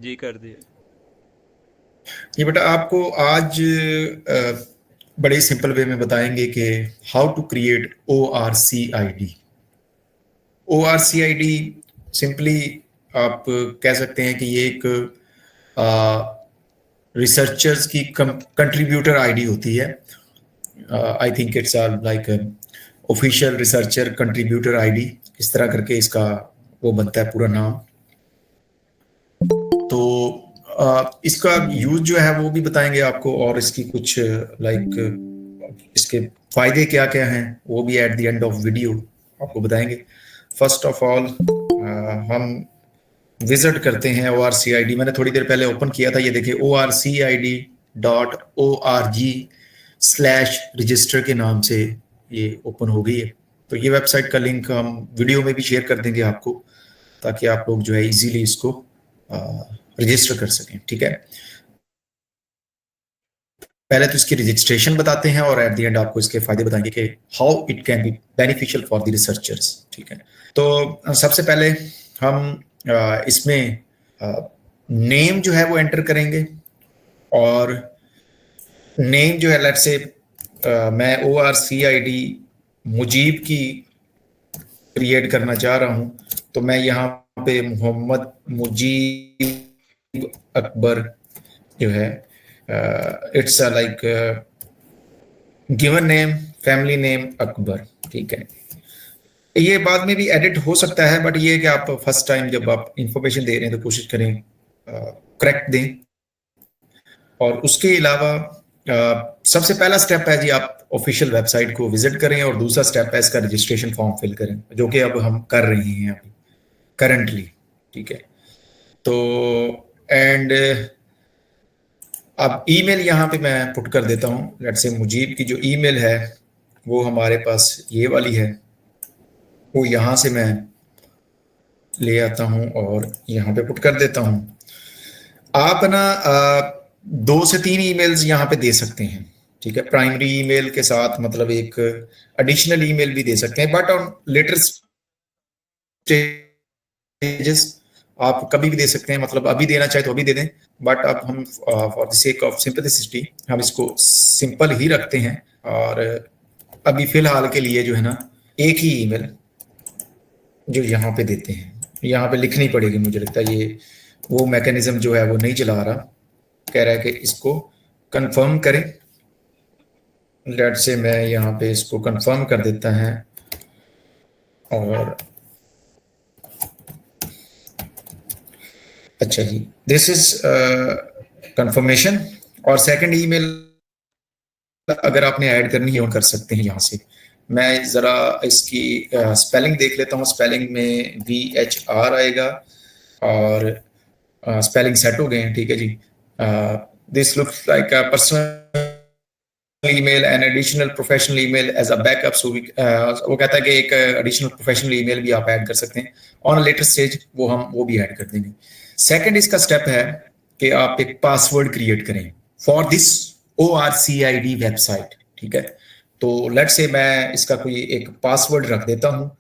जी कर दिए। ये बेटा आपको आज बड़े सिंपल वे में बताएंगे कि how to create ORCID। ORCID simply आप कह सकते हैं कि ये एक रिसर्चर्स की कंट्रीब्यूटर आईडी होती है। I think it's like official researcher contributor ID, इस तरह करके इसका वो बनता है पूरा नाम। तो इसका यूज जो है वो भी बताएंगे आपको, और इसकी कुछ इसके फायदे क्या क्या हैं वो भी at the end of video आपको बताएंगे। फर्स्ट ऑफ ऑल हम विजिट करते हैं ORCID। मैंने थोड़ी देर पहले ओपन किया था, ये देखिए ORCID.org/रजिस्टर के नाम से ये ओपन हो गई है। तो ये वेबसाइट का लिंक हम वीडियो में भी शेयर कर देंगे आपको, ताकि आप लोग जो है इजीली इसको रजिस्टर कर सकें। ठीक है, पहले तो इसकी रजिस्ट्रेशन बताते हैं और एट द एंड आपको इसके फायदे बताएंगे कि how it can be beneficial for the researchers. ठीक है, तो सबसे पहले हम इसमें नेम जो है वो एंटर करेंगे, और नेम जो है लेट्स से मैं ORCID मुजीब की क्रिएट करना चाह रहा हूं, तो मैं यहाँ पे मोहम्मद मुजीब अकबर जो है it's like given name, family name Akbar. ठीक है, ये बाद में भी एडिट हो सकता है, बट ये कि आप फर्स्ट टाइम जब आप इंफॉर्मेशन दे रहे हैं तो कोशिश करें करेक्ट दें। और उसके अलावा सबसे पहला स्टेप है जी, आप ऑफिशियल वेबसाइट को विजिट करें, और दूसरा स्टेप है इसका रजिस्ट्रेशन फॉर्म फिल करें, जो कि अब हम कर रहे हैं अभी करंटली। ठीक है, तो एंड अब ईमेल यहाँ पे मैं पुट कर देता हूँ। लेट्स से मुजीब की जो ईमेल है वो हमारे पास ये वाली है, वो यहाँ से मैं ले आता हूँ और यहाँ पे पुट कर देता हूँ। आप ना 2 से 3 ईमेल्स यहाँ पे दे सकते हैं। ठीक है, प्राइमरी ईमेल के साथ मतलब एक एडिशनल ईमेल भी दे सकते हैं, बट ऑन लेटर स्टेजेस आप कभी भी दे सकते हैं, मतलब अभी देना चाहे तो अभी दे दें, बट अब हम for the sake of simplicity हम इसको सिंपल ही रखते हैं। और अभी फिलहाल के लिए जो है ना एक ही ईमेल जो यहाँ पे देते हैं, यहाँ पे लिखनी पड़ेगी, मुझे लगता है ये वो मैकेनिज्म जो है वो नहीं चला रहा, कह रहा है कि इसको कंफर्म करें। लेट से मैं यहाँ पे इसको कंफर्म कर देता है, और अच्छा जी, दिस इज कंफर्मेशन। और सेकंड ईमेल अगर आपने ऐड करनी है वो कर सकते हैं यहाँ से। मैं जरा इसकी स्पेलिंग देख लेता हूँ। स्पेलिंग में VHR आएगा, और स्पेलिंग सेट हो गए हैं। ठीक है जी, this looks like a personal email and additional professional email as a backup. So वो कहता है कि एक एडिशनल प्रोफेशनल ईमेल भी आप ऐड कर सकते हैं ऑन अ लेटर स्टेज, वो भी ऐड कर देंगे। सेकंड इसका स्टेप है कि आप एक पासवर्ड क्रिएट करें फॉर दिस ORCID वेबसाइट। ठीक है, तो लेट से मैं इसका कोई एक पासवर्ड रख देता हूँ।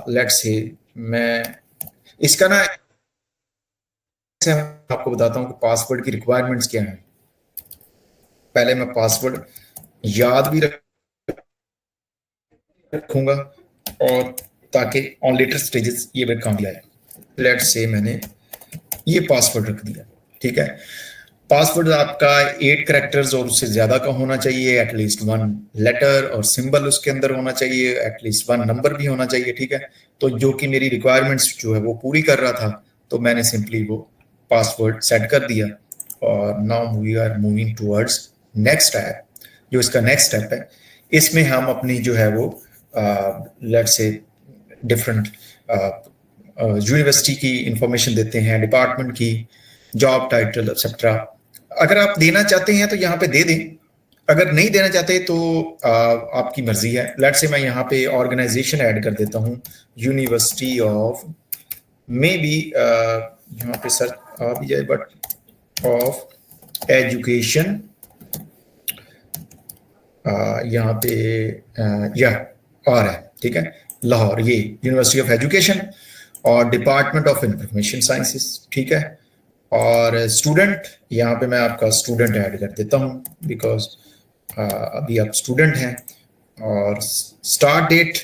लेट से मैं इसका ना आपको बताता हूँ कि पासवर्ड की रिक्वायरमेंट्स क्या हैं। पहले मैं पासवर्ड याद भी रखूंगा, और ताकि ऑन लेटर स्टेजेस ये मेरे काम आए। लेट से मैंने ये पासवर्ड रख दिया। ठीक है, पासवर्ड आपका 8 कैरेक्टर्स और उससे ज्यादा का होना चाहिए, एटलीस्ट 1 लेटर और सिंबल उसके अंदर होना चाहिए, एटलीस्ट 1 नंबर भी होना चाहिए। ठीक है, तो जो कि मेरी रिक्वायरमेंट्स जो है वो पूरी कर रहा था, तो मैंने सिंपली वो पासवर्ड सेट कर दिया। और now we are moving towards next step. जो इसका नेक्स्ट स्टेप है, इसमें हम अपनी जो है वो लेट्स से डिफरेंट यूनिवर्सिटी की इंफॉर्मेशन देते हैं, डिपार्टमेंट की, जॉब टाइटल एक्सेट्रा। अगर आप देना चाहते हैं तो यहाँ पे दे दें, अगर नहीं देना चाहते तो आपकी मर्जी है। लेट से मैं यहाँ पे ऑर्गेनाइजेशन ऐड कर देता हूँ, यूनिवर्सिटी ऑफ, मे बी यहाँ पे सर्च आ भी जाए, बट ऑफ एजुकेशन, यहाँ पे या और है। ठीक है, लाहौर, ये यूनिवर्सिटी ऑफ एजुकेशन, और डिपार्टमेंट ऑफ इंफॉर्मेशन साइंसेस। ठीक है, और स्टूडेंट, यहाँ पे मैं आपका स्टूडेंट ऐड कर देता हूँ बिकॉज अभी आप स्टूडेंट हैं। और स्टार्ट डेट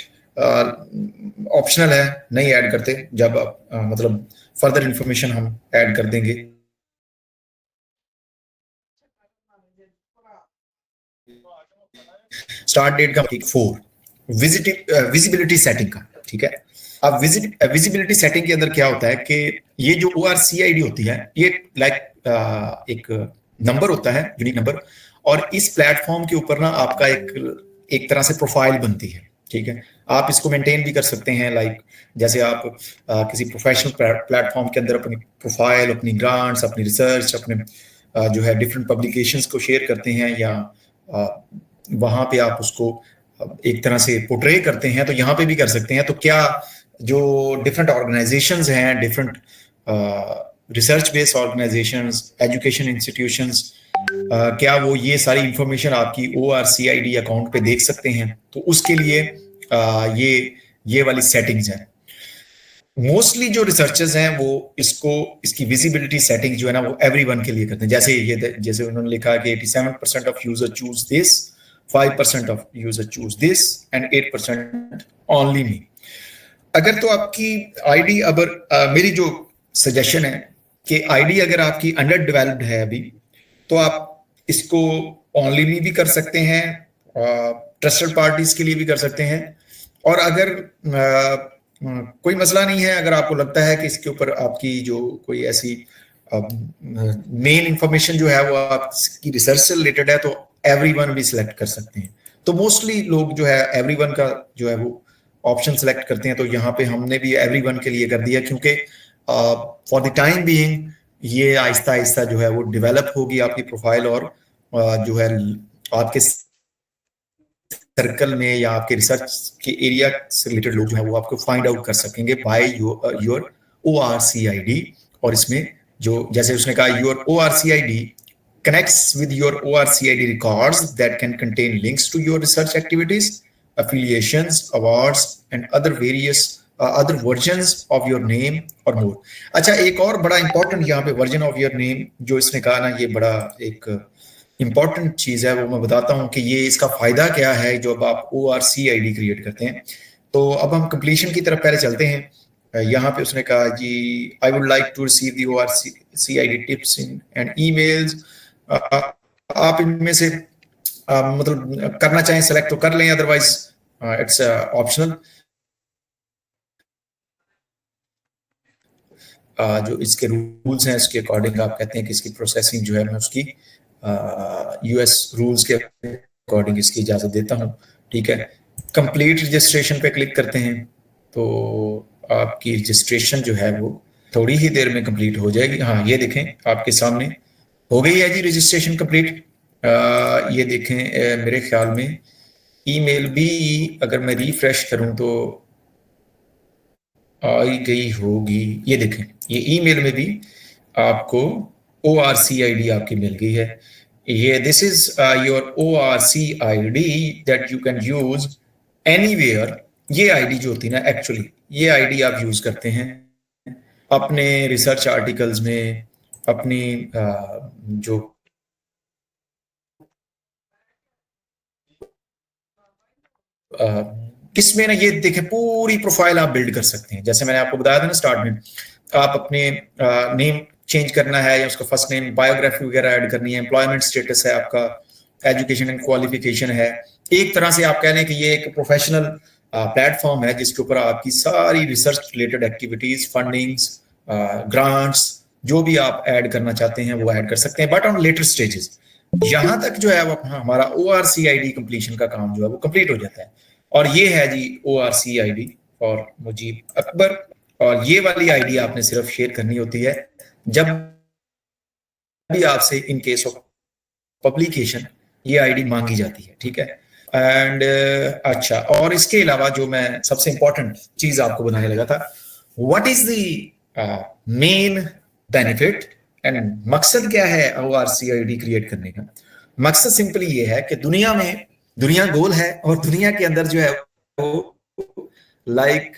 ऑप्शनल है, नहीं ऐड करते, जब आप मतलब फर्दर इंफॉर्मेशन हम ऐड कर देंगे। स्टार्ट डेट का 4 विजिबिलिटी सेटिंग का, ठीक है। अब विजिबिलिटी सेटिंग के अंदर क्या होता है कि ये जो ORCID होती है, ये लाइक एक नंबर होता है, यूनिक नंबर, और इस प्लेटफॉर्म के ऊपर ना आपका एक तरह से प्रोफाइल बनती है, ठीक है। आप इसको मेंटेन भी कर सकते हैं, लाइक जैसे आप किसी प्रोफेशनल प्लेटफॉर्म के अंदर अपनी प्रोफाइल, अपनी ग्रांट्स, अपनी रिसर्च, अपने जो है डिफरेंट पब्लिकेशंस को शेयर करते हैं, या वहां पे आप उसको एक तरह से पोर्ट्रे करते हैं, तो यहाँ पे भी कर सकते हैं। तो क्या जो डिफरेंट ऑर्गेनाइजेशंस हैं, different research based organisations, education institutions, क्या वो ये सारी इंफॉर्मेशन आपकी ORCID अकाउंट पे देख सकते हैं? तो उसके लिए ये वाली सेटिंग्स हैं। मोस्टली जो रिसर्चर्स हैं वो इसकी विजिबिलिटी सेटिंग जो है ना, वो एवरीवन के लिए करते हैं। जैसे उन्होंने लिखा कि 87% of user choose this, 5% of user choose this and 8% only me. अगर तो आपकी आईडी, अगर मेरी जो सजेशन है कि आईडी अगर आपकी अंडर डेवलप्ड है अभी, तो आप इसको ओनली मी भी कर सकते हैं, ट्रस्टेड पार्टीज के लिए भी कर सकते हैं। और अगर कोई मसला नहीं है, अगर आपको लगता है कि इसके ऊपर आपकी जो कोई ऐसी मेन इंफॉर्मेशन जो है वो आपकी रिसर्च से रिलेटेड है, तो एवरीवन भी सिलेक्ट कर सकते हैं। तो मोस्टली लोग जो है एवरीवन का जो है वो ऑप्शन सिलेक्ट करते हैं। तो यहाँ पे हमने भी एवरीवन के लिए कर दिया, क्योंकि फॉर द टाइम बीइंग ये आहिस्ता आहिस्ता जो है वो डेवलप होगी आपकी प्रोफाइल, और जो है आपके सर्कल में या आपके रिसर्च के एरिया से रिलेटेड लोग जो है वो आपको फाइंड आउट कर सकेंगे बाय योर ORCID। और इसमें जो जैसे उसने कहा, your ORCID connects with your ORCID records that can contain links to your research activities, affiliations, awards, and other various other versions of your name or more। अच्छा, एक और बड़ा इंपॉर्टेंट यहाँ पे वर्जन ऑफ योर नेम जो इसने कहा ना, ये बड़ा एक इंपॉर्टेंट चीज है, वो मैं बताता हूँ कि ये इसका फायदा क्या है जब आप ORCID क्रिएट करते हैं। तो अब हम कंप्लीशन की तरफ पहले चलते हैं। यहाँ पे उसने कहा जी, I would like to receive the ORCID tips in and emails. आप इनमें से मतलब करना चाहें सेलेक्ट तो कर लें, अदरवाइज इट्स ऑप्शनल। जो इसके रूल्स हैं उसके अकॉर्डिंग आप कहते हैं कि इसकी प्रोसेसिंग जो है मैं उसकी US रूल्स के अकॉर्डिंग इसकी इजाजत देता हूँ, ठीक है। कंप्लीट रजिस्ट्रेशन पे क्लिक करते हैं, तो आपकी रजिस्ट्रेशन जो है वो थोड़ी ही देर में कंप्लीट हो जाएगी। हाँ, ये देखें आपके सामने हो गई है जी रजिस्ट्रेशन कंप्लीट। ये देखें, मेरे ख्याल में ईमेल भी अगर मैं रिफ्रेश करूं तो आई गई होगी। ये देखें, ये ईमेल में भी आपको ORCID आपकी मिल गई है। ये this is your ORCID that you can use anywhere. ये आईडी जो होती है ना, एक्चुअली ये आईडी आप यूज करते हैं अपने रिसर्च आर्टिकल्स में, अपनी जो किसमें ना, ये देखें पूरी प्रोफाइल आप बिल्ड कर सकते हैं। जैसे मैंने आपको बताया था ना स्टार्ट में, आप अपने नेम चेंज करना है या उसका फर्स्ट नेम, बायोग्राफी वगैरह ऐड करनी है, एम्प्लॉयमेंट स्टेटस है आपका, एजुकेशन एंड क्वालिफिकेशन है। एक तरह से आप कह लें कि ये एक प्रोफेशनल प्लेटफॉर्म है जिसके ऊपर आपकी सारी research related activities, fundings, grants, जो भी आप ऐड करना चाहते हैं वो ऐड कर सकते हैं, बट ऑन लेटर स्टेजेस। यहां तक जो है वो हमारा ORCID कंप्लीशन का काम जो है वो कंप्लीट हो जाता है। और ये है जी ORCID और मुजीब अकबर। और ये वाली आईडी आपने सिर्फ शेयर करनी होती है जब भी आपसे इन केस ऑफ पब्लिकेशन ये आईडी मांगी जाती है, ठीक है। एंड अच्छा, और इसके अलावा जो मैं सबसे इंपॉर्टेंट चीज आपको बताने लगा था, what is the main benefit and मकसद क्या है ORCID क्रिएट करने का? मकसद सिंपली ये है कि दुनिया गोल है, और दुनिया के अंदर जो है वो लाइक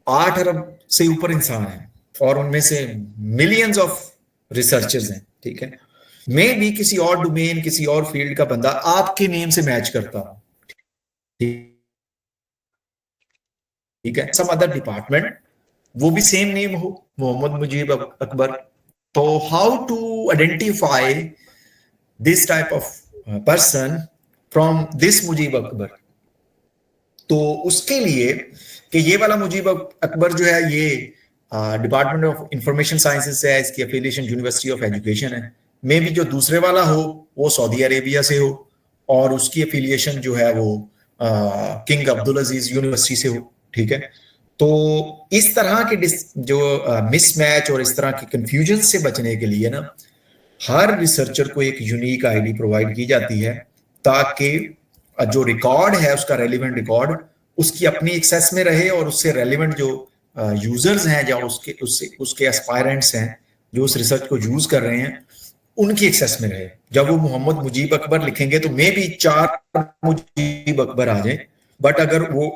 8 अरब से ऊपर इंसान है, और उनमें से मिलियंस ऑफ रिसर्चर्स हैं, ठीक है। मे भी किसी और डोमेन, किसी और फील्ड का बंदा आपके नेम से मैच करता हो, ठीक है, सम अदर डिपार्टमेंट, वो भी सेम नेम हो, मोहम्मद मुजीब अकबर। तो how to identify this type of person from this Mujib Akbar? तो उसके लिए कि ये वाला मुजीब अकबर जो है ये डिपार्टमेंट ऑफ इंफॉर्मेशन साइंसेज से है, इसकी एफिलिएशन यूनिवर्सिटी ऑफ एजुकेशन है। मे भी जो दूसरे वाला हो वो सऊदी अरेबिया से हो और उसकी एफिलिएशन जो है वो किंग अब्दुल अजीज यूनिवर्सिटी से हो, ठीक है। तो इस तरह के जो मिसमैच और इस तरह के कंफ्यूजन से बचने के लिए ना हर रिसर्चर को एक यूनिक आईडी प्रोवाइड की जाती है ताकि जो रिकॉर्ड है उसका रेलिवेंट रिकॉर्ड उसकी अपनी एक्सेस में रहे और उससे रेलिवेंट जो यूजर्स हैं या उसके एस्पायरेंट्स हैं जो उस रिसर्च को यूज कर रहे हैं उनकी एक्सेस में रहे। जब वो मोहम्मद मुजीब अकबर लिखेंगे तो मे भी 4 मुजीब अकबर आ जाए, बट अगर वो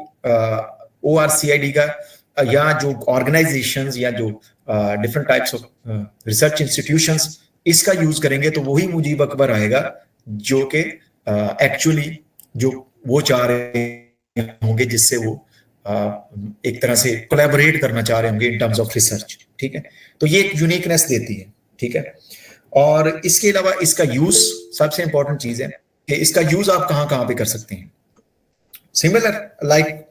ORCID का या जो ऑर्गेनाइजेशंस या जो different types of research institutions इसका यूज करेंगे तो वही मुजीब अकबर आएगा जो कि एक्चुअली जो वो चाह रहे होंगे, जिससे वो एक तरह से कोलैबोरेट करना चाह रहे होंगे इन टर्म्स ऑफ रिसर्च, ठीक है। तो ये एक यूनिकनेस देती है, ठीक है। और इसके अलावा इसका यूज सबसे इंपॉर्टेंट चीज है कि इसका यूज आप कहां कहां पे कर सकते हैं। सिमिलर लाइक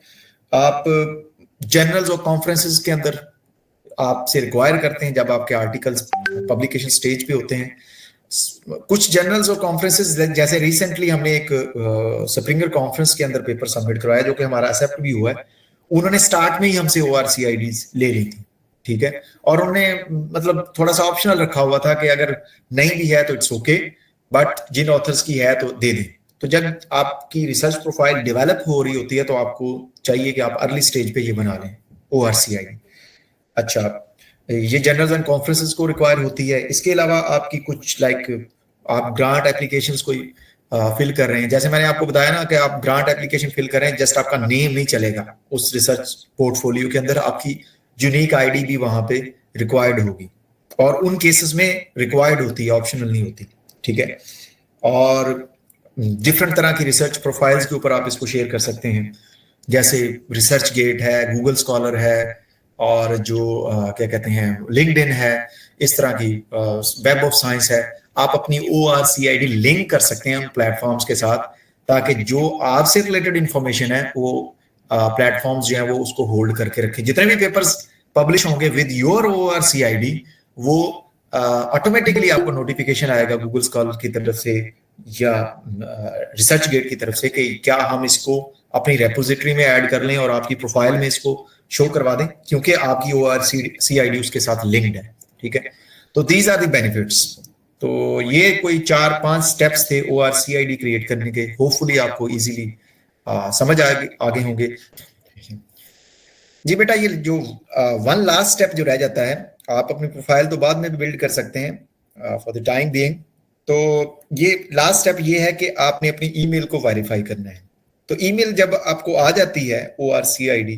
आप जर्नल्स और कॉन्फ्रेंसेस के अंदर आपसे रिक्वायर करते हैं जब आपके आर्टिकल्स पब्लिकेशन स्टेज पे होते हैं। कुछ जर्नल्स और कॉन्फ्रेंसेस जैसे रिसेंटली हमने एक स्प्रिंगर कॉन्फ्रेंस के अंदर पेपर सबमिट करवाया जो कि हमारा एक्सेप्ट भी हुआ है। उन्होंने स्टार्ट में ही हमसे ORCIDs ले ली थी, ठीक है। और उन्होंने मतलब थोड़ा सा ऑप्शनल रखा हुआ था कि अगर नहीं भी है तो इट्स ओके, बट जिन ऑथर्स की है तो दे दें। तो जब आपकी रिसर्च प्रोफाइल डेवलप हो रही होती है तो आपको चाहिए कि आप अर्ली स्टेज पे ये बना लें ORCID। अच्छा, ये जर्नल्स एंड कॉन्फ्रेंसेस को रिक्वायर होती है। इसके अलावा आपकी कुछ आप ग्रांट एप्लीकेशंस कोई फिल कर रहे हैं, जैसे मैंने आपको बताया ना कि आप ग्रांट एप्लीकेशन फिल कर रहे हैं, जस्ट आपका नेम नहीं चलेगा उस रिसर्च पोर्टफोलियो के अंदर, आपकी यूनिक आईडी भी वहां पे रिक्वायर्ड होगी और उन केसेस में रिक्वायर्ड होती है, ऑप्शनल नहीं होती, ठीक है। और डिफरेंट तरह की रिसर्च प्रोफाइल्स के ऊपर आप इसको शेयर कर सकते हैं, जैसे रिसर्च गेट है, गूगल स्कॉलर है और जो क्या कहते हैं लिंक्डइन है, इस तरह की वेब ऑफ साइंस है। आप अपनी ORCID लिंक कर सकते हैं उन प्लेटफॉर्म्स के साथ ताकि जो आपसे रिलेटेड इंफॉर्मेशन है वो प्लेटफॉर्म्स जो है वो उसको होल्ड करके रखें। जितने भी पेपर्स पब्लिश होंगे विद योर ORCID वो ऑटोमेटिकली आपको नोटिफिकेशन आएगा गूगल स्कॉलर की तरफ से या रिसर्च गेट की तरफ से कि क्या हम इसको अपनी रेपोजिटरी में ऐड कर लें और आपकी प्रोफाइल में इसको शो करवा दें, क्योंकि आपकी ORCID उसके साथ लिंक्ड है, ठीक है। तो दीज आर द बेनिफिट्स। तो ये कोई 4-5 स्टेप्स थे ORCID क्रिएट करने के। होपफुली आपको इजीली समझ आगे होंगे। जी बेटा, ये जो वन लास्ट स्टेप जो रह जाता है, आप अपनी प्रोफाइल तो बाद में भी बिल्ड कर सकते हैं फॉर द टाइम बीइंग। तो ये लास्ट स्टेप ये है कि आपने अपनी ईमेल को वेरीफाई करना है। तो ईमेल जब आपको आ जाती है ORCID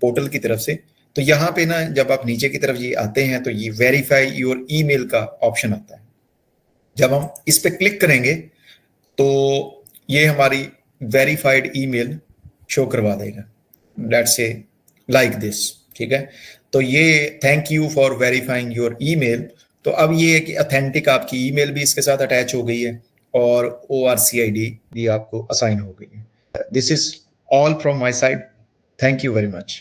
पोर्टल की तरफ से, तो यहाँ पे ना जब आप नीचे की तरफ ये आते हैं तो ये वेरीफाई योर ईमेल का ऑप्शन आता है। जब हम इस पे क्लिक करेंगे तो ये हमारी वेरीफाइड ईमेल शो करवा देगा, लेट्स से लाइक दिस, ठीक है। तो ये thank you for verifying your email. तो अब ये है कि ऑथेंटिक आपकी ईमेल भी इसके साथ अटैच हो गई है और ORCID भी आपको असाइन हो गई है। This is all from my side. Thank you very much.